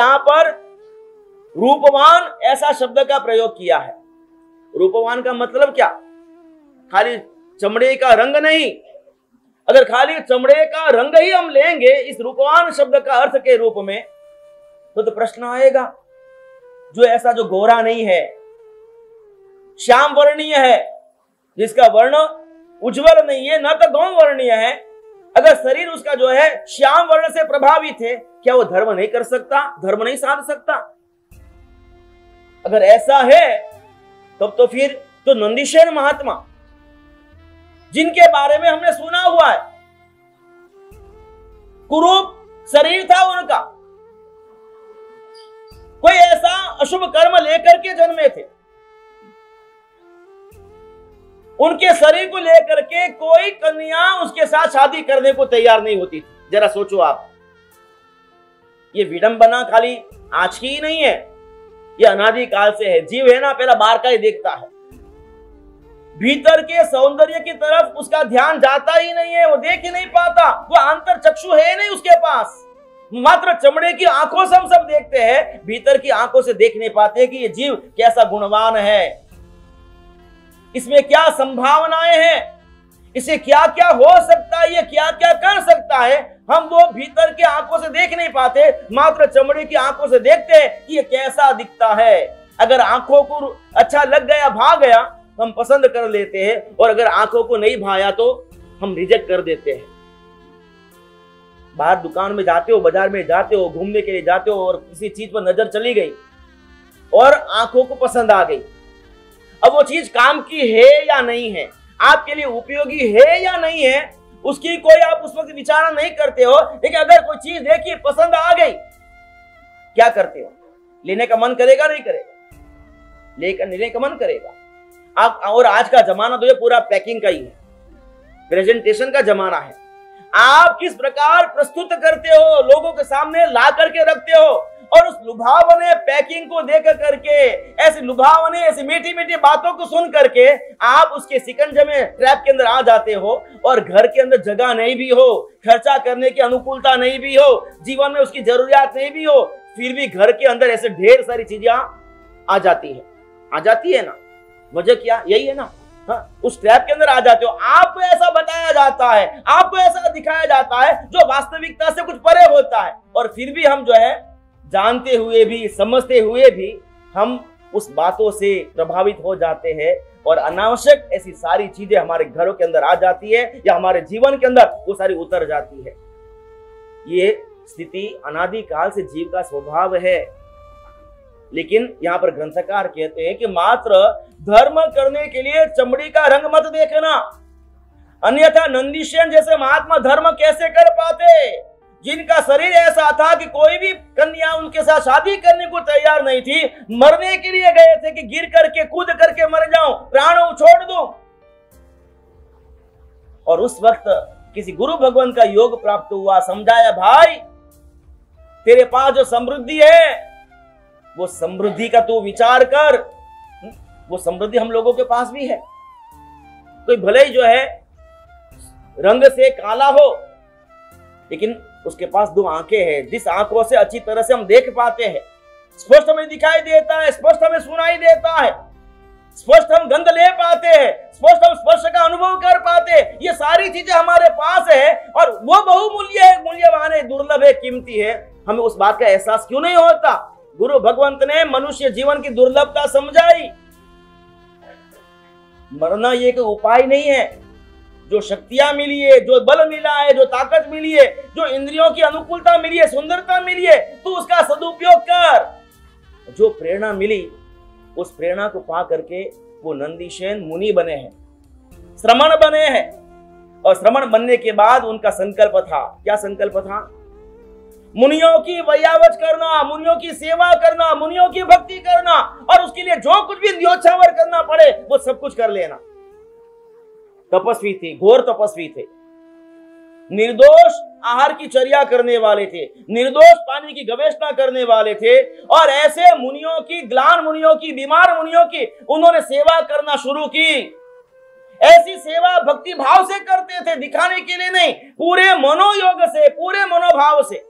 यहां पर रूपवान ऐसा शब्द का प्रयोग किया है। रूपवान का मतलब क्या? खाली चमड़े का रंग नहीं। अगर खाली चमड़े का रंग ही हम लेंगे इस रूपवान शब्द का अर्थ के रूप में, तो प्रश्न आएगा, जो ऐसा जो गोरा नहीं है, श्याम वर्णीय है, जिसका वर्ण उज्जवल नहीं है, न तो गौण वर्णीय है, अगर शरीर उसका जो है श्याम वर्ण से प्रभावित है, क्या वो धर्म नहीं कर सकता, धर्म नहीं साध सकता? अगर ऐसा है तब तो फिर तो नंदीसेन महात्मा, जिनके बारे में हमने सुना हुआ है, कुरूप शरीर था उनका, कोई ऐसा अशुभ कर्म लेकर के जन्मे थे, उनके शरीर को लेकर के कोई कन्या उसके साथ शादी करने को तैयार नहीं होती थी। जरा सोचो आप, ये विडंबना खाली आज की ही नहीं है, ये अनादि काल से है। जीव है ना, पहला बाहर का ही देखता है, भीतर के सौंदर्य की तरफ उसका ध्यान जाता ही नहीं है, वो देख ही नहीं पाता, वो आंतर चक्षु है नहीं उसके पास। मात्र चमड़े की आंखों से हम सब देखते हैं, भीतर की आंखों से देख नहीं पाते कि ये जीव कैसा गुणवान है, इसमें क्या संभावनाएं हैं, इसे क्या क्या हो सकता है, ये क्या क्या कर सकता है, हम वो भीतर के आंखों से देख नहीं पाते, मात्र चमड़े की आंखों से देखते हैं कि ये कैसा दिखता है। अगर आंखों को अच्छा लग गया, भा गया, हम पसंद कर लेते हैं, और अगर आंखों को नहीं भाया तो हम रिजेक्ट कर देते हैं। बाहर दुकान में जाते हो, बाजार में जाते हो, घूमने के लिए जाते हो, और किसी चीज पर नजर चली गई और आंखों को पसंद आ गई, अब वो चीज काम की है या नहीं है, आपके लिए उपयोगी है या नहीं है, उसकी कोई आप उस वक्त विचार नहीं करते हो। लेकिन अगर कोई चीज देखी, पसंद आ गई, क्या करते हो? लेने का मन करेगा नहीं करेगा? लेने का मन करेगा। आप, और आज का जमाना तो ये पूरा पैकिंग का ही है, प्रेजेंटेशन का जमाना है। आप किस प्रकार प्रस्तुत करते हो, लोगों के सामने ला करके रखते हो, और उस लुभावने पैकिंग को देख करके, ऐसी लुभावने, ऐसी मीठी मीठी बातों को सुन करके आप उसके शिकंजे में, ट्रैप के अंदर आ जाते हो, और घर के अंदर जगह नहीं भी हो, खर्चा करने की अनुकूलता नहीं भी हो, जीवन में उसकी जरूरियात नहीं भी हो, फिर भी घर के अंदर ऐसे ढेर सारी चीजें आ जाती है ना। वजह क्या? यही है ना, हाँ, उस ट्रैप के अंदर आ जाते हो। आपको ऐसा बताया जाता है, आपको ऐसा दिखाया जाता है जो वास्तविकता से कुछ परे होता है, और फिर भी हम जो है जानते हुए भी, समझते हुए भी, हम उस बातों से प्रभावित हो जाते हैं, और अनावश्यक ऐसी सारी चीजें हमारे घरों के अंदर आ जाती है, या हमारे जीवन के अंदर वो सारी उतर जाती है। ये स्थिति अनादि काल से जीव का स्वभाव है। लेकिन यहाँ पर ग्रंथकार कहते हैं कि मात्र धर्म करने के लिए चमड़ी का रंग मत देखना, अन्यथा नंदीसेन जैसे महात्मा धर्म कैसे कर पाते, जिनका शरीर ऐसा था कि कोई भी कन्या उनके साथ शादी करने को तैयार नहीं थी, मरने के लिए गए थे कि गिर करके, कूद करके मर जाऊं, प्राण छोड़ दूं। और उस वक्त किसी गुरु भगवान का योग प्राप्त हुआ, समझाया, भाई तेरे पास जो समृद्धि है, वो समृद्धि का तू विचार कर। वो समृद्धि हम लोगों के पास भी है। कोई भले ही जो है रंग से काला हो, लेकिन उसके पास दो आंखें हैं, जिस आंखों से अच्छी तरह से हम देख पाते हैं, स्पष्ट हमें दिखाई देता है, स्पष्ट हमें सुनाई देता है, स्पष्ट हम गंध ले पाते हैं, स्पष्ट हम स्पर्श का अनुभव कर पाते हैं। ये सारी चीजें हमारे पास है, और वो बहुमूल्य है, मूल्यवान है, दुर्लभ है, कीमती है। हमें उस बात का एहसास क्यों नहीं होता? गुरु भगवंत ने मनुष्य जीवन की दुर्लभता समझाई। मरना ये कोई उपाय नहीं है। जो शक्तियां मिली है, जो बल मिला है, जो ताकत मिली है, जो इंद्रियों की अनुकूलता मिली है, सुंदरता मिली है, तू उसका सदुपयोग कर। जो प्रेरणा मिली, उस प्रेरणा को पा करके वो नंदीसेन मुनि बने हैं, श्रमण बने हैं। और श्रमण बनने के बाद उनका संकल्प था, क्या संकल्प था? मुनियों की वैयावच करना, मुनियों की सेवा करना, मुनियों की भक्ति करना, और उसके लिए जो कुछ भी न्योछावर करना पड़े वो सब कुछ कर लेना। तपस्वी थे, घोर तपस्वी थे, निर्दोष आहार की चर्या करने वाले थे, निर्दोष पानी की गवेषणा करने वाले थे, और ऐसे मुनियों की, ग्लान मुनियों की, बीमार मुनियों की उन्होंने सेवा करना शुरू की। ऐसी सेवा भक्ति भाव से करते थे, दिखाने के लिए नहीं, पूरे मनोयोग से, पूरे मनोभाव से।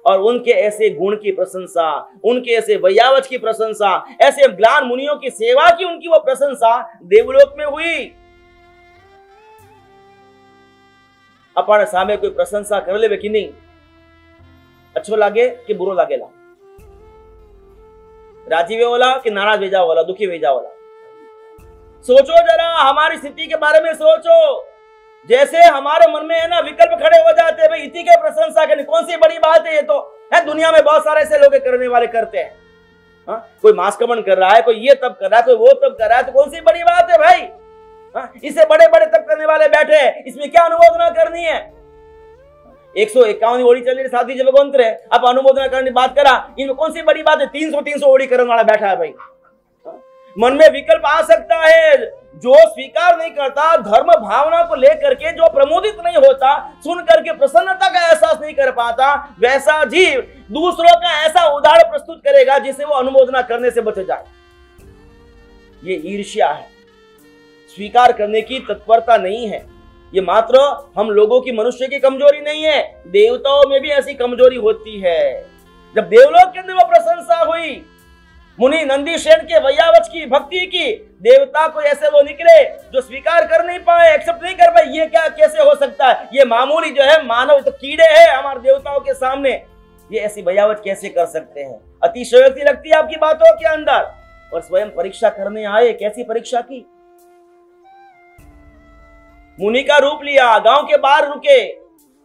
और उनके ऐसे गुण की प्रशंसा, उनके ऐसे वैयावच की प्रशंसा, ऐसे ग्लान मुनियों की सेवा की उनकी वो प्रशंसा देवलोक में हुई। अपन सामे कोई प्रशंसा कर ले कि नहीं, अच्छो लागे कि बुरो लागेला, राजी वे वाला कि नाराज भेजा वाला, दुखी भेजा वाला। सोचो जरा, हमारी स्थिति के बारे में सोचो। जैसे हमारे मन में है ना विकल्प खड़े हो जाते हैं, भाई इसी के प्रशंसा करनी कौन सी बड़ी बात है, ये तो है दुनिया में बहुत सारे ऐसे लोग करने वाले करते हैं। कोई मास्कमन कर रहा है, कोई ये तब कर रहा है, कोई वो तब कर रहा है, तो कौन सी बड़ी बात है भाई। इसे बड़े बड़े तब करने वाले बैठे हैं, इसमें क्या अनुमोदना करनी है। 151 ओडी चल रही साथी जब गोंत्र है, अब अनुमोदना करने की बात करा, इनमें कौन सी बड़ी बात है। 300 ओडी करने वाला बैठा है भाई। मन में विकल्प आ सकता है। जो स्वीकार नहीं करता, धर्म भावना को लेकर के जो प्रमोदित नहीं होता, सुन करके प्रसन्नता का एहसास नहीं कर पाता, वैसा जीव दूसरों का ऐसा उदाहरण प्रस्तुत करेगा जिसे वो अनुमोदना करने से बच जाए। ये ईर्ष्या है, स्वीकार करने की तत्परता नहीं है। ये मात्र हम लोगों की, मनुष्य की कमजोरी नहीं है, देवताओं में भी ऐसी कमजोरी होती है। जब देवलोक के अंदर वो प्रशंसा हुई, मुनि नंदीसेन के वैयावच की, भक्ति की, देवता को ऐसे वो निकले जो स्वीकार कर नहीं पाए, एक्सेप्ट नहीं कर पाए। ये क्या कैसे हो सकता है, ये मामूली जो है मानव तो कीड़े हैं हमारे देवताओं के सामने, ये ऐसी वैयावच कैसे कर सकते हैं। अतिशयोक्ति लगती है आपकी बातों के अंदर। और स्वयं परीक्षा करने आए, कैसी परीक्षा की। मुनि का रूप लिया, गांव के बाहर रुके,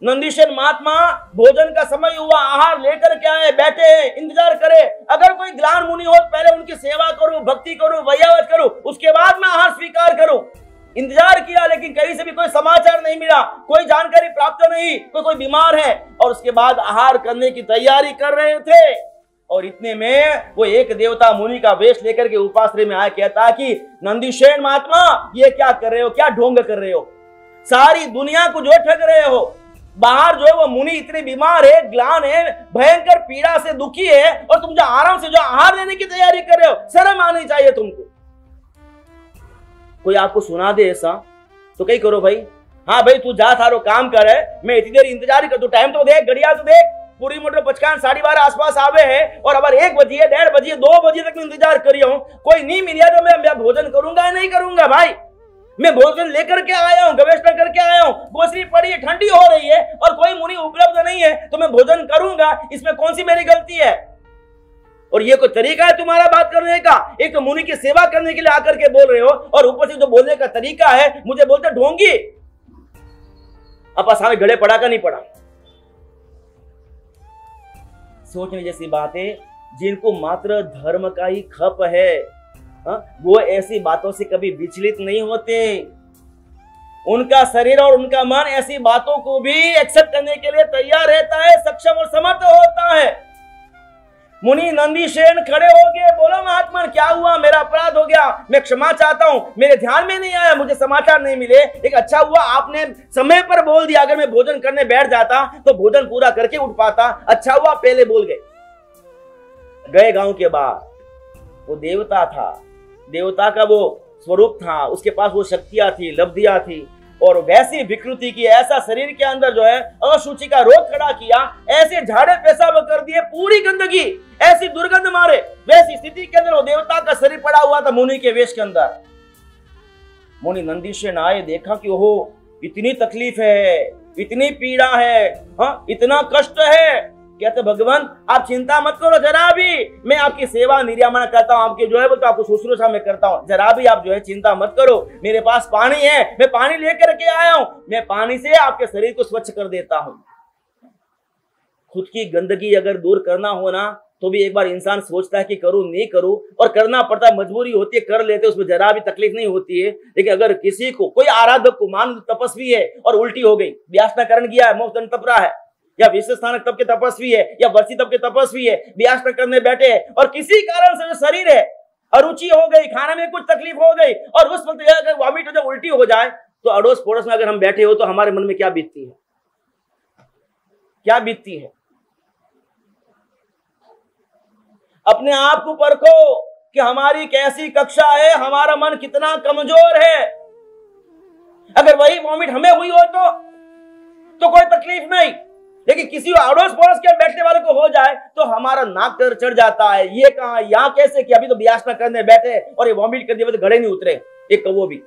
नंदीसेन महात्मा भोजन का समय हुआ, आहार लेकर के आए, बैठे इंतजार करे। अगर कोई ग्लान मुनि हो, पहले उनकी सेवा करूं, भक्ति करूं, वैयावच करूं, उसके बाद मैं आहार स्वीकार करूं। इंतजार किया, लेकिन कहीं से भी कोई समाचार नहीं मिला, कोई जानकारी प्राप्त नहीं, कोई बीमार है, और उसके बाद आहार करने की तैयारी कर रहे थे। और इतने में वो एक देवता मुनि का वेश लेकर के उपाश्रय में आया, कहता कि नंदीसेन महात्मा ये क्या कर रहे हो, क्या ढोंग कर रहे हो, सारी दुनिया को जो ठग रहे हो। बाहर जो है वो मुनि इतने बीमार है, ग्लान है, भयंकर पीड़ा से दुखी है, और तुम जो आराम से जो आहार लेने की तैयारी कर रहे हो, शर्म आनी चाहिए तुमको। कोई आपको सुना दे ऐसा तो कहीं करो भाई, हाँ भाई तू जा थारो काम कर है, मैं इतनी देर इंतजार कर, तू टाइम तो देख, घड़ियाल तो देख, पूरी मोटर 55 12:30 आसपास आवे है, और अब 1 बजे 1:30 बजे 2 बजे तक मैं इंतजार कर रहा हूं, कोई नहीं मिला तो मैं भोजन करूंगा या नहीं करूंगा भाई। मैं भोजन लेकर के आया हूं, गवेषणा करके आया हूं, गोसरी पड़ी है, ठंडी हो रही है, और कोई मुनि उपलब्ध नहीं है, तो मैं भोजन करूंगा, इसमें कौन सी मेरी गलती है। और ये कोई तरीका है तुम्हारा बात करने का। एक तो मुनि की सेवा करने के लिए आकर के बोल रहे हो, और ऊपर से जो बोलने का तरीका है, मुझे बोलते ढोंगी। अब सामने गले पड़ा का नहीं पड़ा। सोचने जैसी बात है, जिनको मात्र धर्म का ही खप है, वो ऐसी बातों से कभी विचलित नहीं होते। उनका शरीर और उनका मन ऐसी बातों को भी एक्सेप्ट करने के लिए तैयार रहता है, सक्षम और समर्थ होता है। मुनि नंदीसेन खड़े हो गए, बोलो महात्मा क्या हुआ, मेरा अपराध हो गया, मैं क्षमा चाहता हूं, मेरे ध्यान में नहीं आया, मुझे समाचार नहीं मिले। एक अच्छा हुआ आपने समय पर बोल दिया, अगर मैं भोजन करने बैठ जाता तो भोजन पूरा करके उठ पाता। अच्छा हुआ पहले बोल गए गांव के बाहर। वो देवता था, देवता का वो स्वरूप था, उसके पास वो शक्तियां थी, लब्धियां थी, और वैसी विकृति की, ऐसा शरीर के अंदर जो है अशुचि का रोग खड़ा किया, ऐसे झाड़े पेशाब कर दिए, पूरी गंदगी, ऐसी दुर्गंध मारे, वैसी स्थिति के अंदर वो देवता का शरीर पड़ा हुआ था मुनि के वेश के अंदर। मुनि नंदीसेन आए, देखा कि ओहो इतनी तकलीफ है, इतनी पीड़ा है, इतना कष्ट है। कहते भगवान आप चिंता मत करो, जरा भी मैं आपकी सेवा निर्यामन करता हूं, आपके जो है वो तो आपको शुश्रूषा में करता हूं, जरा भी आप जो है चिंता मत करो। मेरे पास पानी है, मैं पानी लेकर के आया हूं, मैं पानी से आपके शरीर को स्वच्छ कर देता हूं। खुद की गंदगी अगर दूर करना हो ना, तो भी एक बार इंसान सोचता है कि करूं नहीं करूं, और करना पड़ता है, मजबूरी होती है, कर लेते, उसमें जरा भी तकलीफ नहीं होती है। लेकिन अगर किसी को, कोई आराधक को मान तपस्वी है और उल्टी हो गई, व्यासना करण गया है, मोक्ष तप रहा है, या विश्व स्थानक तप के तपस्वी है, या वर्षी तप के तपस्वी है, व्यासना करने बैठे हैं, और किसी कारण से जो शरीर है अरुचि हो गई, खाने में कुछ तकलीफ हो गई, और उस वक्त अगर वॉमिट जब उल्टी हो जाए, तो अड़ोस पड़ोस में अगर हम बैठे हो तो हमारे मन में क्या बीतती है, क्या बीतती है। अपने आप को परखो कि हमारी कैसी कक्षा है, हमारा मन कितना कमजोर है। अगर वही वॉमिट हमें हुई हो तो कोई तकलीफ नहीं, लेकिन किसी अड़ोस पड़ोस के बैठने वाले को हो जाए तो हमारा नाक तर चढ़ जाता है। ये कहां, यहां कैसे कि अभी तो ब्यासना करने बैठे और ये वॉमिट कर दिए तो घड़े नहीं उतरे, एक कौवो भी।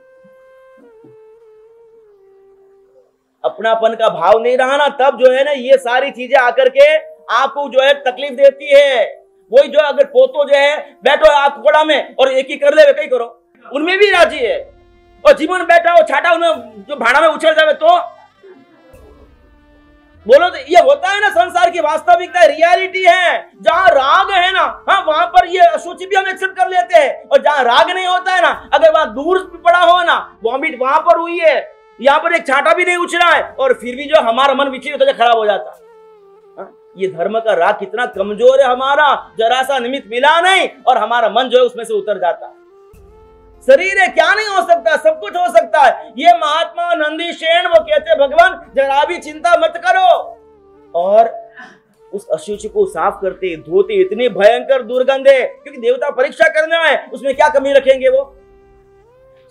अपनापन का भाव नहीं रहा ना, तब जो है ना ये सारी चीजें आकर के आपको जो है तकलीफ देती है। वही जो अगर पोतो जो है बैठो आप कोड़ा में और एक ही कर ले कहीं करो, उनमें भी राजी है। और जीवन बैठा हो छाटा उनमें जो भाड़ा में उछल जाए तो बोलो, तो ये होता है ना संसार की वास्तविकता, रियलिटी है। जहां राग है ना, हाँ वहां पर ये अशुचि भी हम एक्सेप्ट कर लेते हैं। और जहां राग नहीं होता है ना, अगर वहां दूर पड़ा हो ना, वॉमिट वहां पर हुई है, यहाँ पर एक छाटा भी नहीं उछला है और फिर भी जो हमारा मन विचलित हो खराब हो जाता है। ये धर्म का राग कितना कमजोर है हमारा, जरा सा निमित्त मिला नहीं और हमारा मन जो है उसमें से उतर जाता है। शरीर है क्या नहीं हो सकता, सब कुछ हो सकता है। ये महात्मा नंदी शेण वो कहते भगवान जरा भी चिंता मत करो। और उस अशुचि को साफ करते धोते, इतनी भयंकर दुर्गंध है क्योंकि देवता परीक्षा करने आए, उसमें क्या कमी रखेंगे। वो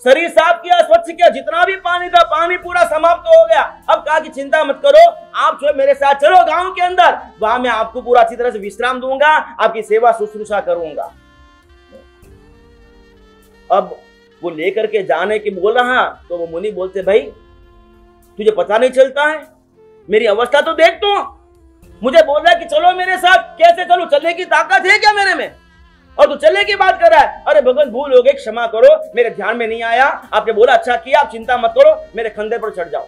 शरीर साफ किया, स्वच्छ किया, जितना भी पानी था पानी पूरा समाप्त हो गया। अब कहा कि चिंता मत करो, आप जो मेरे साथ चलो गांव के अंदर, वहां मैं आपको पूरा अच्छी तरह से विश्राम दूंगा, आपकी सेवा शुश्रूषा करूंगा। अब वो लेकर के जाने की बोल रहा तो वो मुनि बोलते भाई तुझे पता नहीं चलता है, मेरी अवस्था तो देख, तो मुझे बोल रहा है कि चलो मेरे साथ, कैसे चलो, चलने की ताकत है क्या मेरे में, और तू चलने की बात कर रहा है। अरे भगवान भूल हो गई, क्षमा करो, मेरे ध्यान में नहीं आया, आपने बोला अच्छा किया, आप चिंता मत करो, मेरे कंधे पर चढ़ जाओ,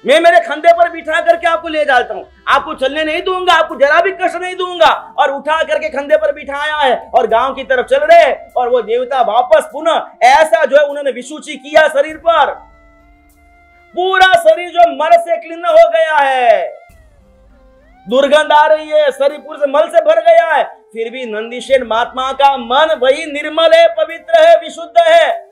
मैं मेरे कंधे पर बिठा करके आपको ले जाता हूं, आपको चलने नहीं दूंगा, आपको जरा भी कष्ट नहीं दूंगा। और उठा करके कंधे पर बिठाया है और गांव की तरफ चल रहे। और वो देवता वापस पुनः ऐसा जो है उन्होंने विशुचि किया शरीर पर, पूरा शरीर जो मल से क्लीन हो गया है, दुर्गंध आ रही है, शरीर पूरे से मल से भर गया है, फिर भी नंदीशेन महात्मा का मन वही निर्मल है, पवित्र है, विशुद्ध है।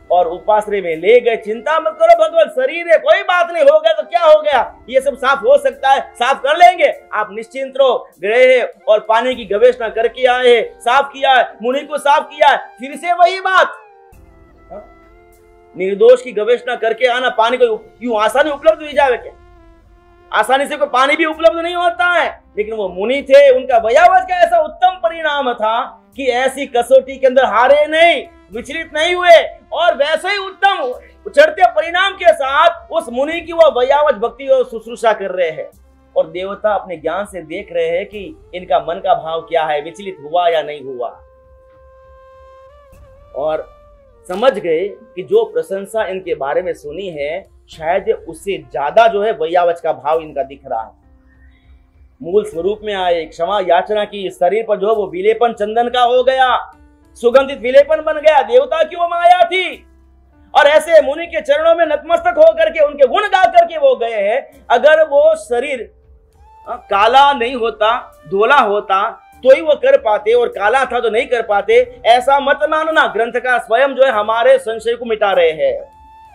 और उपाश्रय में ले गए, चिंता मत करो भगवान, शरीर है, कोई बात नहीं, हो गया तो क्या हो गया, ये सब साफ हो सकता है, साफ कर लेंगे, आप निश्चिंत रहो। गए और पानी की गवेषणा करके आए हैं, साफ किया है, मुनि को साफ किया है, फिर से वही बात, निर्दोष की गवेषणा करके आना, पानी को यूं आसानी उपलब्ध हो जाए क्या? आसानी से कोई पानी भी उपलब्ध नहीं होता है। लेकिन वो मुनि थे, उनका वयावज का ऐसा उत्तम परिणाम था कि ऐसी कसौटी के अंदर हारे नहीं, विचलित नहीं हुए, और वैसे ही उत्तम चढ़ते परिणाम के साथ उस मुनि की वो वयावज भक्ति और शुश्रूषा कर रहे हैं। और देवता अपने ज्ञान से देख रहे हैं कि इनका मन का भाव क्या है, विचलित हुआ या नहीं हुआ। और समझ गए कि जो प्रशंसा इनके बारे में सुनी है, शायद उससे ज्यादा जो है वयावच का भाव इनका दिख रहा है। मूल स्वरूप में आए, क्षमा याचना की, शरीर पर जो वो विलेपन चंदन का हो गया, सुगंधित विलेपन बन गया, देवता की वो माया थी। और ऐसे मुनि के चरणों में नतमस्तक होकर के उनके गुण गा करके वो गए हैं। अगर वो शरीर काला नहीं होता, धोला होता तो ही वो कर पाते, और काला था तो नहीं कर पाते, ऐसा मत मानना। ग्रंथकार स्वयं जो है हमारे संशय को मिटा रहे हैं।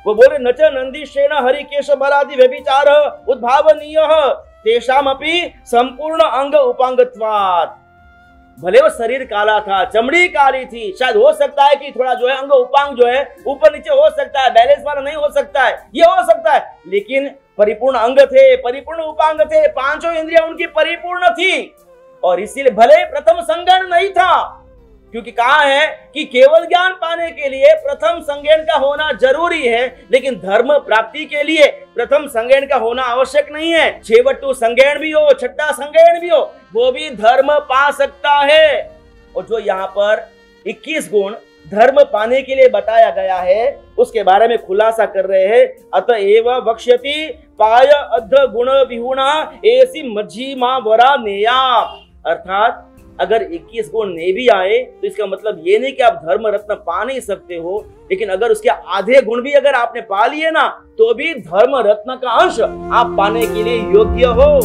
वो बोले नच नंदीशेन हरिकेश बलादि व्यभिचार उद्भावनीय तेषामपि संपूर्ण अंग उपांगत्वात्। भले वो शरीर काला था, चमड़ी काली थी, शायद हो सकता है कि थोड़ा जो है अंग उपांग जो है ऊपर नीचे हो सकता है, बैलेंस वाला नहीं हो सकता है, ये हो सकता है, लेकिन परिपूर्ण अंग थे, परिपूर्ण उपांग थे, पांचों इंद्रियां उनकी परिपूर्ण थी। और इसीलिए भले प्रथम संज्ञान नहीं था, क्योंकि कहा है कि केवल ज्ञान पाने के लिए प्रथम संज्ञान का होना जरूरी है, लेकिन धर्म प्राप्ति के लिए प्रथम संज्ञान का होना आवश्यक नहीं है। छेवटू संज्ञान भी हो, छठा संज्ञान भी हो, वो भी धर्म पा सकता है। और जो यहाँ पर 21 गुण धर्म पाने के लिए बताया गया है, उसके बारे में खुलासा कर रहे हैं। अतएव वक्ष्यति पाय अध गुण विहुणा ऐसी मझीमा वरा नेया। अर्थात अगर 21 गुण नहीं भी आए तो इसका मतलब ये नहीं कि आप धर्म रत्न पा नहीं सकते हो, लेकिन अगर उसके आधे गुण भी अगर आपने पा लिए ना, तो भी धर्म रत्न का अंश आप पाने के लिए योग्य हो।